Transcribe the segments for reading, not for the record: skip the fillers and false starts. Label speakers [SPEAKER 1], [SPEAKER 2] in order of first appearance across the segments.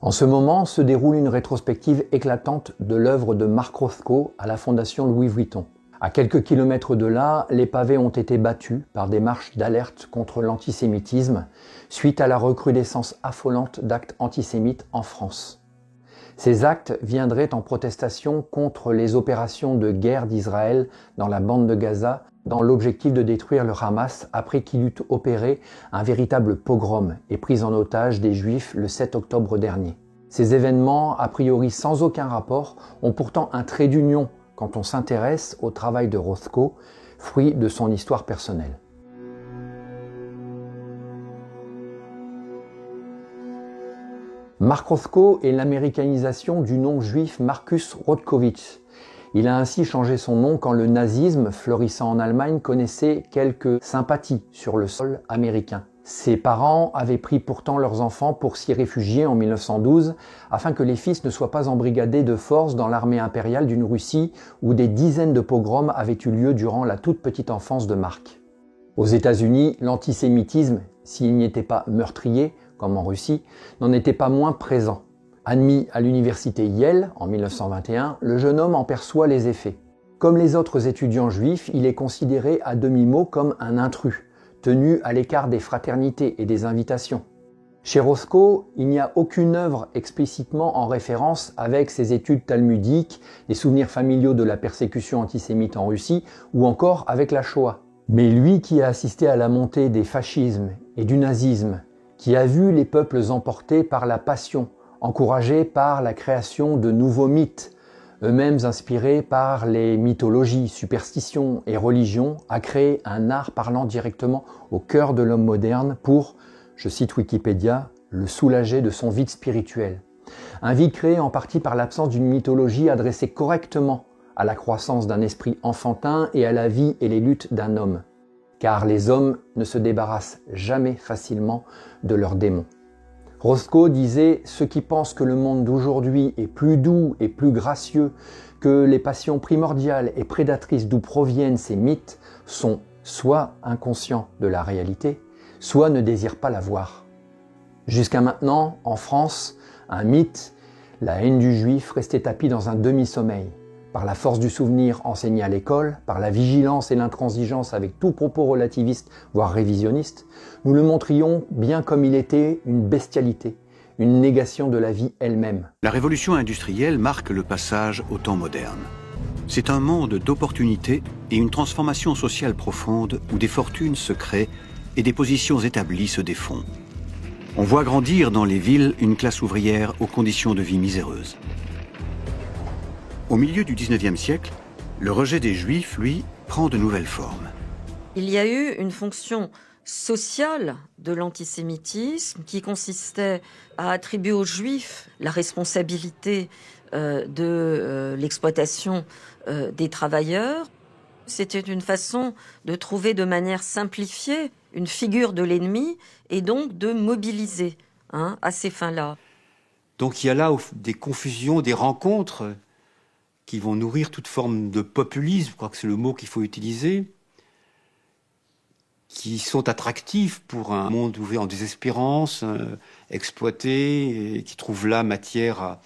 [SPEAKER 1] En ce moment se déroule une rétrospective éclatante de l'œuvre de Marc Rothko à la Fondation Louis Vuitton. À quelques kilomètres de là, les pavés ont été battus par des marches d'alerte contre l'antisémitisme suite à la recrudescence affolante d'actes antisémites en France. Ces actes viendraient en protestation contre les opérations de guerre d'Israël dans la bande de Gaza dans l'objectif de détruire le Hamas après qu'il eut opéré un véritable pogrom et pris en otage des Juifs le 7 octobre dernier. Ces événements, a priori sans aucun rapport, ont pourtant un trait d'union quand on s'intéresse au travail de Rothko, fruit de son histoire personnelle. Marc Rothko est l'américanisation du nom juif Marcus Rothkowitz. Il a ainsi changé son nom quand le nazisme, fleurissant en Allemagne, connaissait quelques sympathies sur le sol américain. Ses parents avaient pris pourtant leurs enfants pour s'y réfugier en 1912 afin que les fils ne soient pas embrigadés de force dans l'armée impériale d'une Russie où des dizaines de pogroms avaient eu lieu durant la toute petite enfance de Marc. Aux États-Unis, l'antisémitisme, s'il n'y était pas meurtrier, comme en Russie, n'en était pas moins présent. Admis à l'université Yale en 1921, le jeune homme en perçoit les effets. Comme les autres étudiants juifs, il est considéré à demi-mot comme un intrus, tenu à l'écart des fraternités et des invitations. Chez Rothko, il n'y a aucune œuvre explicitement en référence avec ses études talmudiques, des souvenirs familiaux de la persécution antisémite en Russie ou encore avec la Shoah. Mais lui qui a assisté à la montée des fascismes et du nazisme, qui a vu les peuples emportés par la passion, encouragés par la création de nouveaux mythes, eux-mêmes inspirés par les mythologies, superstitions et religions, a créé un art parlant directement au cœur de l'homme moderne pour, je cite Wikipédia, le soulager de son vide spirituel. Un vide créé en partie par l'absence d'une mythologie adressée correctement à la croissance d'un esprit enfantin et à la vie et les luttes d'un homme. Car les hommes ne se débarrassent jamais facilement de leurs démons. Rothko disait « Ceux qui pensent que le monde d'aujourd'hui est plus doux et plus gracieux que les passions primordiales et prédatrices d'où proviennent ces mythes sont soit inconscients de la réalité, soit ne désirent pas la voir. » Jusqu'à maintenant, en France, un mythe, la haine du juif, restait tapie dans un demi-sommeil. Par la force du souvenir enseigné à l'école, par la vigilance et l'intransigeance avec tout propos relativiste, voire révisionniste, nous le montrions bien comme il était une bestialité, une négation de la vie elle-même.
[SPEAKER 2] La révolution industrielle marque le passage au temps moderne. C'est un monde d'opportunités et une transformation sociale profonde où des fortunes se créent et des positions établies se défont. On voit grandir dans les villes une classe ouvrière aux conditions de vie miséreuses. Au milieu du XIXe siècle, le rejet des Juifs, lui, prend de nouvelles formes.
[SPEAKER 3] Il y a eu une fonction sociale de l'antisémitisme qui consistait à attribuer aux Juifs la responsabilité de l'exploitation des travailleurs. C'était une façon de trouver de manière simplifiée une figure de l'ennemi et donc de mobiliser à ces fins-là.
[SPEAKER 4] Donc il y a là des confusions, des rencontres qui vont nourrir toute forme de populisme, je crois que c'est le mot qu'il faut utiliser, qui sont attractifs pour un monde ouvert en désespérance, exploité, et qui trouve là matière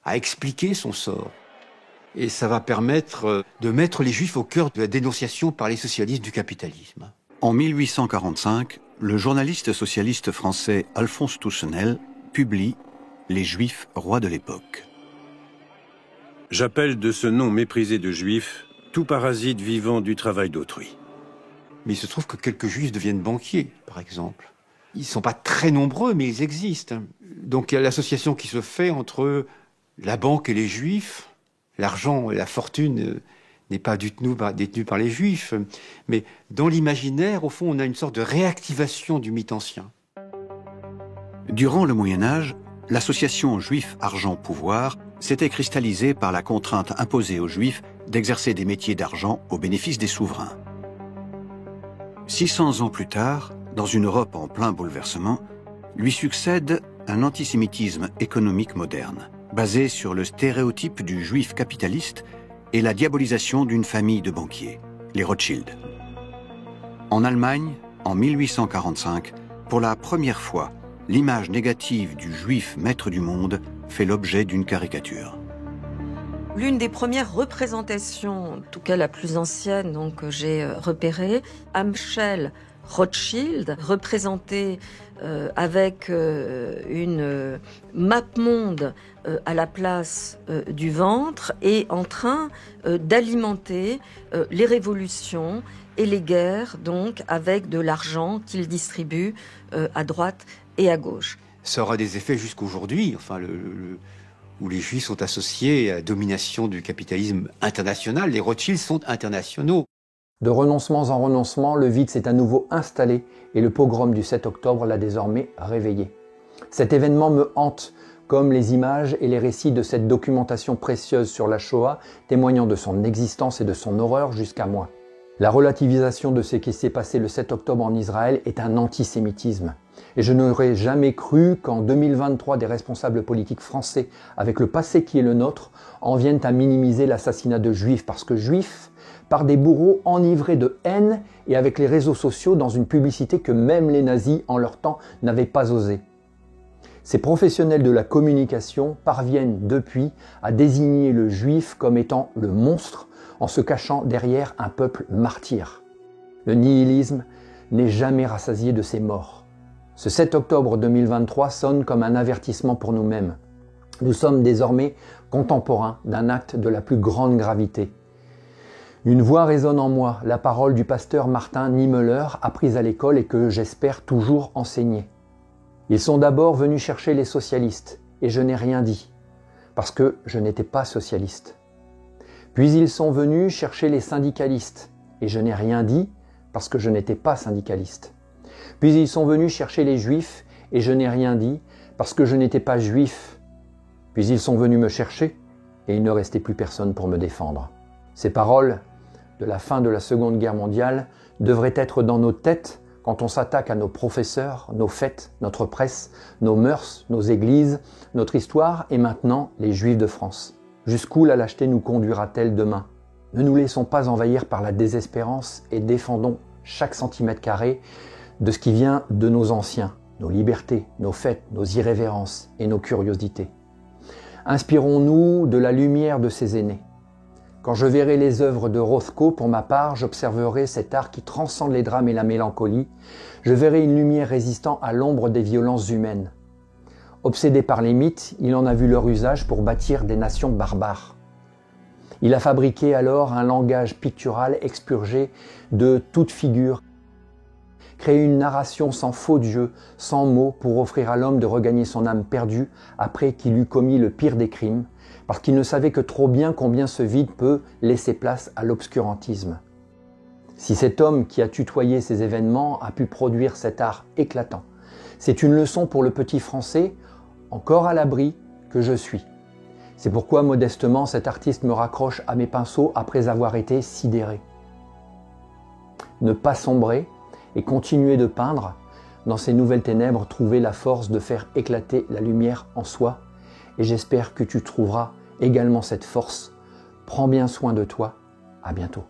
[SPEAKER 4] à expliquer son sort. Et ça va permettre de mettre les Juifs au cœur de la dénonciation par les socialistes du capitalisme.
[SPEAKER 2] En 1845, le journaliste socialiste français Alphonse Toussenel publie « Les Juifs rois de l'époque ».
[SPEAKER 5] J'appelle de ce nom méprisé de juif tout parasite vivant du travail d'autrui.
[SPEAKER 4] Mais il se trouve que quelques juifs deviennent banquiers, par exemple. Ils ne sont pas très nombreux, mais ils existent. Donc il y a l'association qui se fait entre la banque et les juifs. L'argent et la fortune n'est pas détenue par les juifs. Mais dans l'imaginaire, au fond, on a une sorte de réactivation du mythe ancien.
[SPEAKER 2] Durant le Moyen-Âge, l'association Juif-Argent-Pouvoir s'était cristallisée par la contrainte imposée aux Juifs d'exercer des métiers d'argent au bénéfice des souverains. 600 ans plus tard, dans une Europe en plein bouleversement, lui succède un antisémitisme économique moderne, basé sur le stéréotype du juif capitaliste et la diabolisation d'une famille de banquiers, les Rothschild. En Allemagne, en 1845, pour la première fois, l'image négative du juif maître du monde fait l'objet d'une caricature.
[SPEAKER 3] L'une des premières représentations, en tout cas la plus ancienne donc, que j'ai repérée, Amschel Rothschild, représenté avec une map-monde à la place du ventre et en train d'alimenter les révolutions et les guerres, donc avec de l'argent qu'il distribue à droite et à gauche.
[SPEAKER 4] Ça aura des effets jusqu'aujourd'hui, enfin, où les Juifs sont associés à la domination du capitalisme international. Les Rothschild sont internationaux.
[SPEAKER 1] De renoncements en renoncements, le vide s'est à nouveau installé et le pogrom du 7 octobre l'a désormais réveillé. Cet événement me hante, comme les images et les récits de cette documentation précieuse sur la Shoah, témoignant de son existence et de son horreur jusqu'à moi. La relativisation de ce qui s'est passé le 7 octobre en Israël est un antisémitisme. Et je n'aurais jamais cru qu'en 2023, des responsables politiques français, avec le passé qui est le nôtre, en viennent à minimiser l'assassinat de juifs, parce que juifs, par des bourreaux enivrés de haine et avec les réseaux sociaux dans une publicité que même les nazis en leur temps n'avaient pas osé. Ces professionnels de la communication parviennent depuis à désigner le juif comme étant le monstre en se cachant derrière un peuple martyr. Le nihilisme n'est jamais rassasié de ses morts. Ce 7 octobre 2023 sonne comme un avertissement pour nous-mêmes. Nous sommes désormais contemporains d'un acte de la plus grande gravité. Une voix résonne en moi, la parole du pasteur Martin Niemöller, apprise à l'école et que j'espère toujours enseigner. Ils sont d'abord venus chercher les socialistes, et je n'ai rien dit, parce que je n'étais pas socialiste. Puis ils sont venus chercher les syndicalistes, et je n'ai rien dit, parce que je n'étais pas syndicaliste. Puis ils sont venus chercher les juifs, et je n'ai rien dit, parce que je n'étais pas juif. Puis ils sont venus me chercher, et il ne restait plus personne pour me défendre. Ces paroles de la fin de la Seconde Guerre mondiale devraient être dans nos têtes quand on s'attaque à nos professeurs, nos fêtes, notre presse, nos mœurs, nos églises, notre histoire et maintenant les Juifs de France. Jusqu'où la lâcheté nous conduira-t-elle demain? Ne nous laissons pas envahir par la désespérance et défendons chaque centimètre carré de ce qui vient de nos anciens, nos libertés, nos fêtes, nos irrévérences et nos curiosités. Inspirons-nous de la lumière de ces aînés. Quand je verrai les œuvres de Rothko, pour ma part, j'observerai cet art qui transcende les drames et la mélancolie. Je verrai une lumière résistant à l'ombre des violences humaines. Obsédé par les mythes, il en a vu leur usage pour bâtir des nations barbares. Il a fabriqué alors un langage pictural expurgé de toute figure, créé une narration sans faux dieu, sans mots, pour offrir à l'homme de regagner son âme perdue après qu'il eut commis le pire des crimes, parce qu'il ne savait que trop bien combien ce vide peut laisser place à l'obscurantisme. Si cet homme qui a tutoyé ces événements a pu produire cet art éclatant, c'est une leçon pour le petit Français, encore à l'abri, que je suis. C'est pourquoi, modestement, cet artiste me raccroche à mes pinceaux après avoir été sidéré. Ne pas sombrer et continuer de peindre, dans ces nouvelles ténèbres, trouver la force de faire éclater la lumière en soi, et j'espère que tu trouveras également cette force. Prends bien soin de toi. À bientôt.